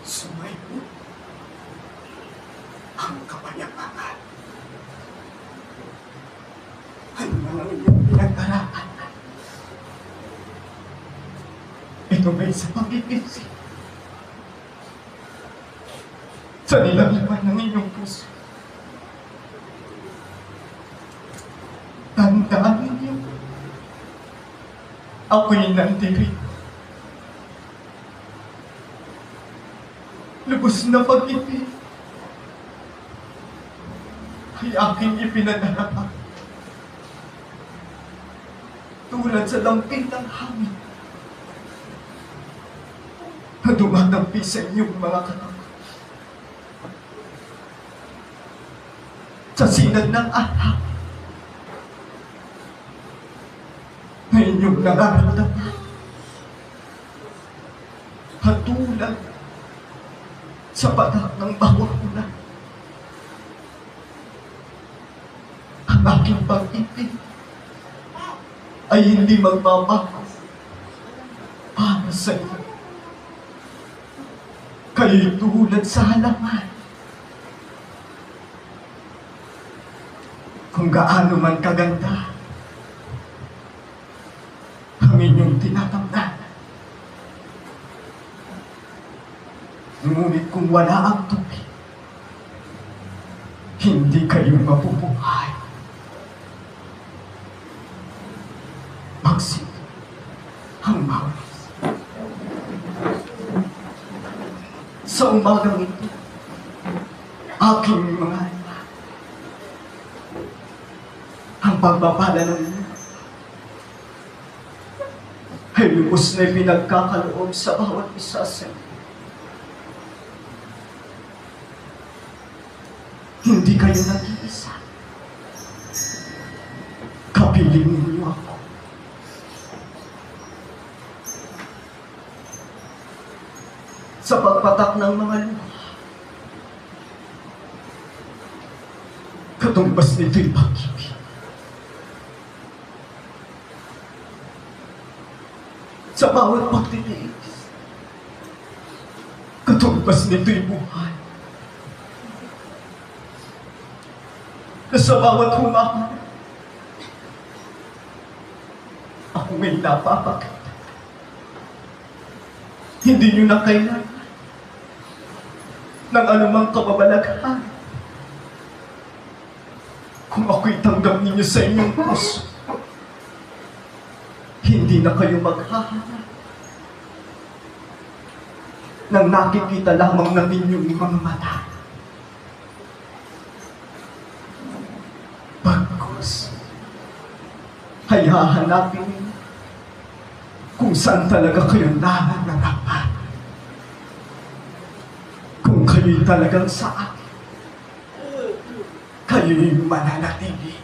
Sumayo ang kapayapaan. Ano ang iyong pinag-aralan? Ito ba'y sa pag-iisip? Sa nilalaman ng inyong puso. Tandaan ninyo, ako'y nandirito. Lubos na pag-ibig ay aking ipinadarapan. Tulad sa lampin ng hangin na dumadampi sa inyong mga katawan. Sa sinag ng anak na inyong nararamdaman. Hatulad sa patak ng bawang ulan. Ang aking pag-ibig ay hindi magbabago para sa iyo. Kayo'y tulad sa halaman. Kung gaano man kaganda ang inyong tinatamnan. Ngunit kung wala ang tubig, hindi kayo mabubuhay. Magsip ang mawas. Sa umagang ito, aking mga anak, ang pagpapala ng iyo ay lubos na pinagkakaloob sa bawat isa sa inyo. Hindi kayo nag-iisa. Kapiling ninyo ako. Sa pagpatak ng mga luha, katumbas nito'y pag-ibig. Sa bawat pagtitiis, katumbas nito'y buhay. Na sa bawat humahan, ako may napapakita. Hindi nyo na kailangan ng anumang kababalaghan. Kung ako'y tanggap ninyo sa inyong puso, hindi na kayo maghahanap nang nakikita lamang ng inyong mga mata. Bagkus ay hahanapin ninyo kung saan talaga kayo nananarapan. Kung kayo'y talagang sa akin, kayo'y mananatili.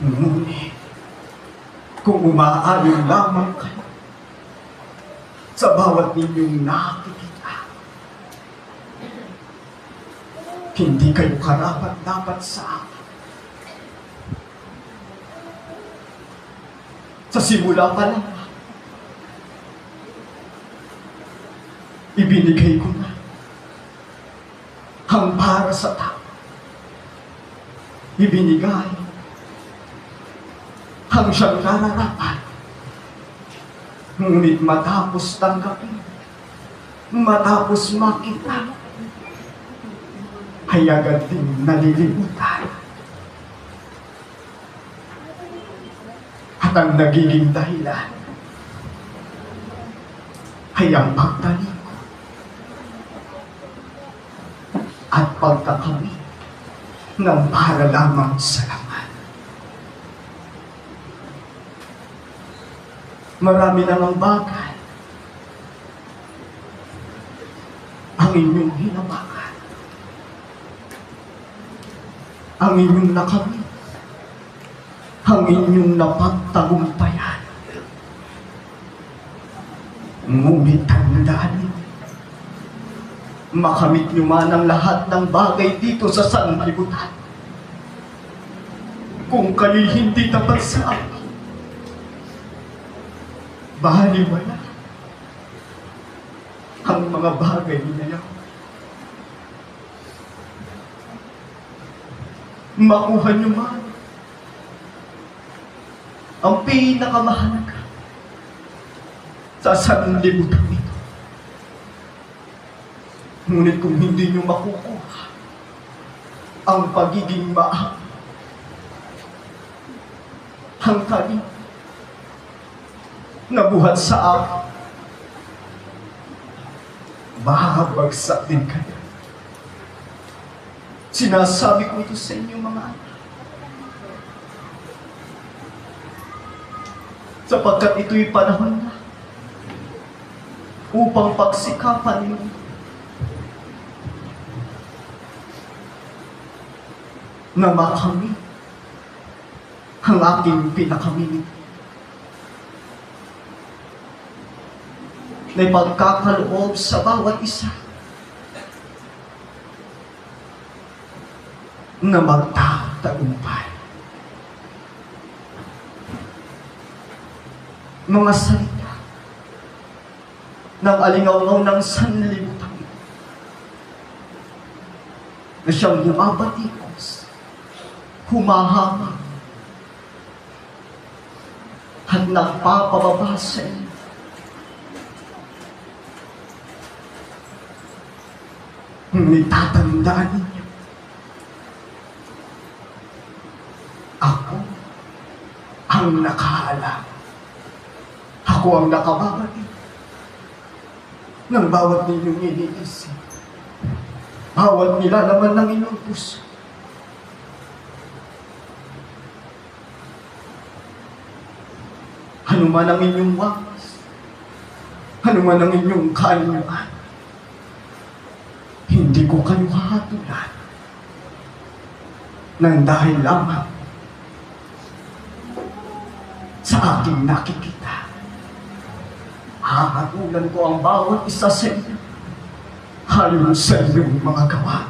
Ngunit, kung umaayon lamang kayo sa bawat ninyong nakikita, hindi kayo karapat-dapat sa akin. Sa simula pa lang, ibinigay ko na ang para sa tao. Ibinigay ang siyang nararapat. Ngunit matapos tanggapin, matapos makita, ay agad din nalilimutan. At ang nagiging dahilan ay ang pagtalikod at pagkakamit ng para lamang sa laman. Marami namang bagay ang inyong hinawakan, ang inyong nakamit, ang inyong napagtagumpayan. Ngunit tandaan ninyo, makamit nyo man ang lahat ng bagay dito sa sanlibutan. Kung kayo'y hindi tapat sa akin, baliwala ang mga bagay na yan. Makuha niyo man ang pinakamahalaga sa sanlibutan nito. Ngunit kung hindi niyo makukuha ang pagiging maayos, ang kanin na buhat sa akin, babagsak din kayo. Sinasabi ko ito sa inyo, mga anak, sapagkat ito'y panahon na upang pagsikapan ninyo na makamit ang aking pinakamilit na ipagkakaloob sa bawat isa na magtatagumpay. Mga salita ng alingaw ng sanlibutan na siyang bumabatikos, humahama at nagpapababa sa inyo. Ngunit tatandaan ninyo, ako ang nakaalam. Ako ang nakababati ng bawat ninyong iniisip, bawat nilalaman ng inyong puso. Ano man ang inyong wakas, ano man ang inyong kaanyuan, hindi ko kayo hahatulan nang dahil lamang sa aking nakikita. Hahatulan ko ang bawat isa sa inyo ayon sa inyong mga gawa.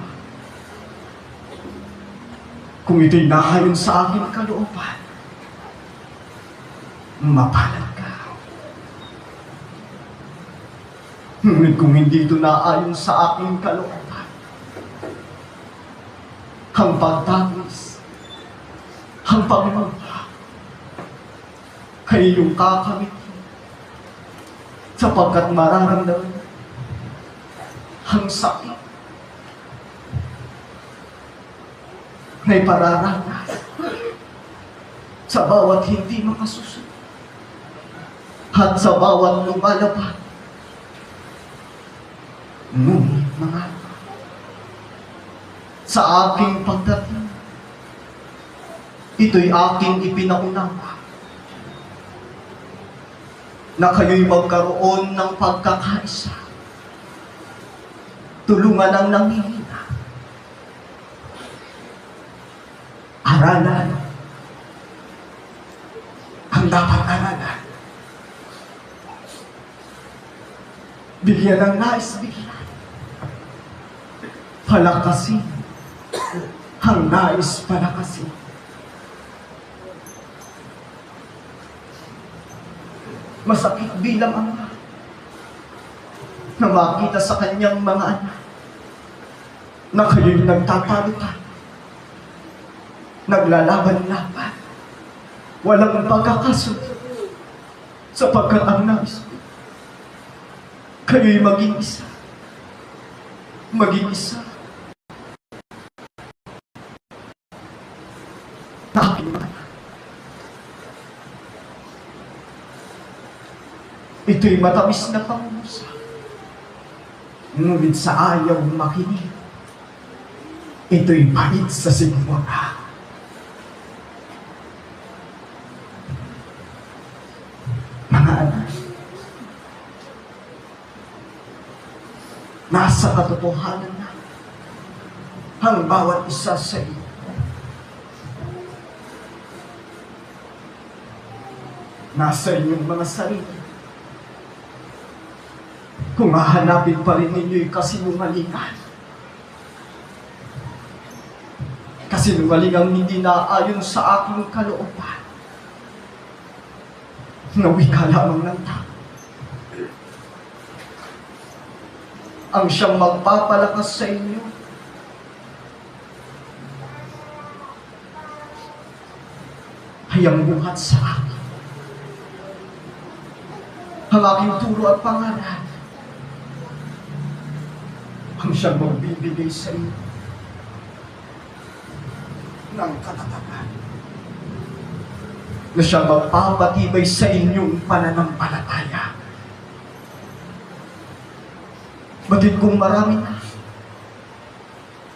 Kung ito'y naayon sa aking kalooban, mapalad ka. Ngunit kung hindi ito naayon sa aking kalooban, ang pagtapos, ang pagmamahal, ay iyong kakamit sapagkat mararamdaman ang sakit na ipararanas sa bawat hindi makasusunod at sa bawat lumalaban. Ngunit mga sa aking pagdating, ito'y aking ipinaunawa na kayo'y magkaroon ng pagkakaisa, tulungan ang nangihina, aralan ang dapat aralan, bigyan ng nais bigyan, palakasin ang nais palakasin. Masakit bilang ama na makita sa kanyang mga anak na kayo'y nagtatalutan, naglalaban-laban, walang pagkakasunod, sapagkat ang nais kayo'y maging isa. Maging isa na aking mga anak. Ito'y matamis na pangusap, ngunit sa ayaw makinig, ito'y bait sa sigmura. Mga anak, nasa katotohanan na ang bawat isa sa iyo. Nasa inyong mga sarili. Kung hahanapin pa rin ninyo'y kasinungalingan. Kasinungalingang hindi naayon sa aking kalooban. Na wika lamang ng tao. ang siyang magpapalakas sa inyo. Hayang buhat sa akin ang aking turo at pangalan, ang siyang magbibigay sa inyo ng katatagan, na siyang magpapatibay sa inyong pananampalataya. Batid kong marami na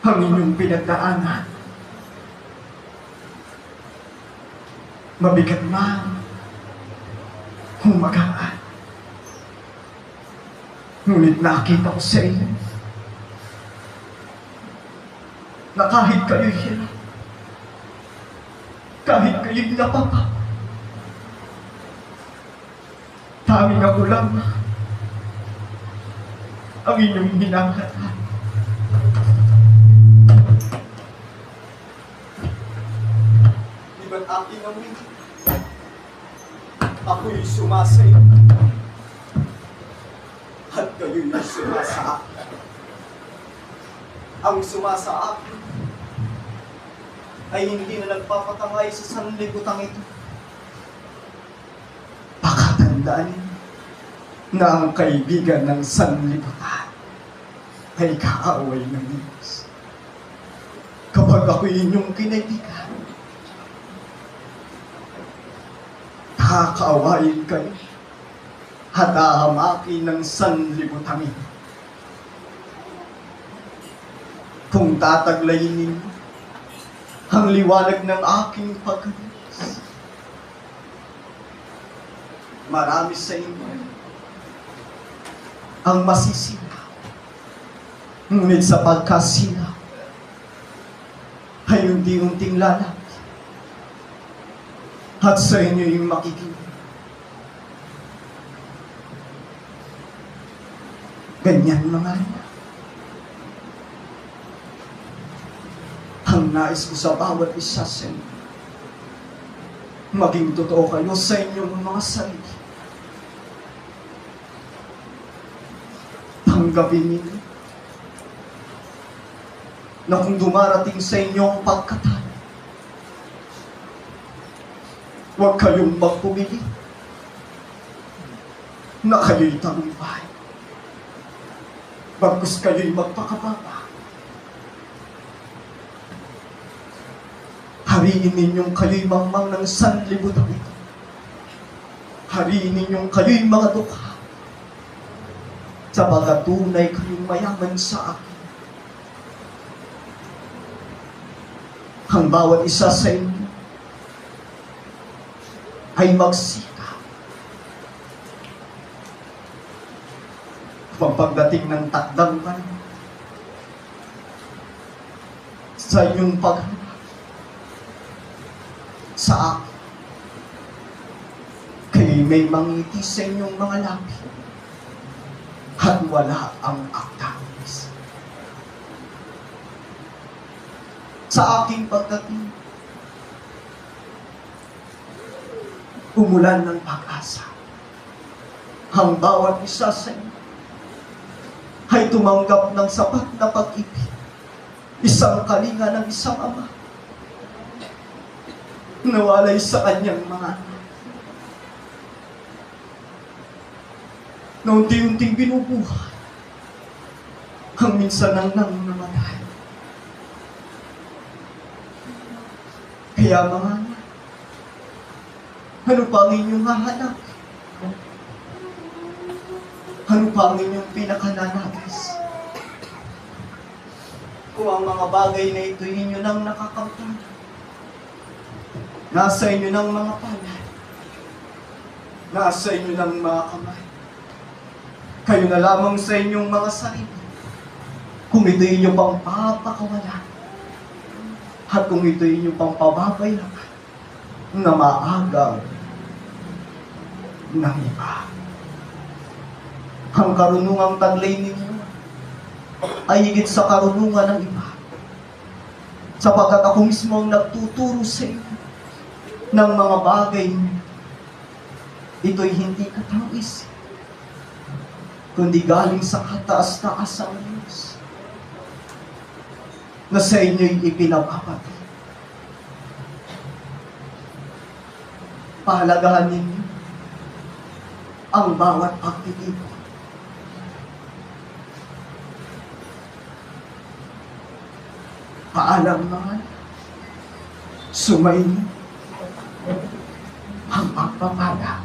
ang inyong pinagdaanan. Mabigat man, humagaan. Ngunit nakita ko sa inyo na kahit kayo'y hirap, kahit kayo'y napapa, tanging ako lang ang inyong hinahatan. Di ba't aking amin? Ako'y sumasayo at kayo'y sumasa akin. Ang sumasa akin ay hindi na nagpapatangay sa sanlibutan ito. Pakatandaan niyo na ang kaibigan ng sanlibutan ay kaaway ng Diyos. Kapag ako'y inyong kinaibigan, kakaawayin kayo at ahamakin ng sanlibutan ito. Kung tataglayin ninyo ang liwanag ng aking pagkakas, marami sa inyo ang masisira. Ngunit sa pagkasira ay unti-unting lalaki at sa inyo yung makikinig. Ganyan mga ina. Ang nais ko sa bawat isa sa inyo, maging totoo kayo sa inyong mga sarili. Tanggapin ninyo na kung dumarating sa inyo ang pagkatalo, huwag kayong magpumili na kayo'y tagumpay. Bagkus kayo'y magpakababa. Hariin ninyong kayo'y mangmang ng sanlibutan ito. Hariin ninyong kayo'y mga dukha, sa pagkatunay kayong mayaman sa akin. Ang bawat isa sa inyo ay magsikap. Pagdating ng takdang panahon, sa inyong paghanap sa akin, kayo may mangiti sa inyong mga labi at wala ang aktanis. Sa aking pagdating, umulan ng pag-asa. Ang bawat isa sa inyo ay tumanggap ng sapat na pag-ibig, isang kalinga ng isang ama, nawalay sa kanyang mga anak, na unti-unting binubuhay, ang minsan nang namatay. Kaya mga anak, ano pa ang inyong hahanap? Ano pa ang inyong pinakananagis? Kung ang mga bagay na ito inyo nang nakakamtan, nasa inyo ng mga palad, nasa inyo ng mga kamay, kayo na lamang sa inyong mga sarili, kung ito inyong pang papakawalan, at kung ito inyong pang pababaylakan, na maagang ng iba. Ang karunungang taglay ninyo ay higit sa karunungan ng iba, sapagkat ako mismo ang nagtuturo sa inyo ng mga bagay ito'y hindi katawis, kundi galing sa kataas-taasang Diyos na sa inyo'y ipinapapati. Pahalagahan ninyo ang bawat pagtitipon. Paalam mga sumayin ang pagpapala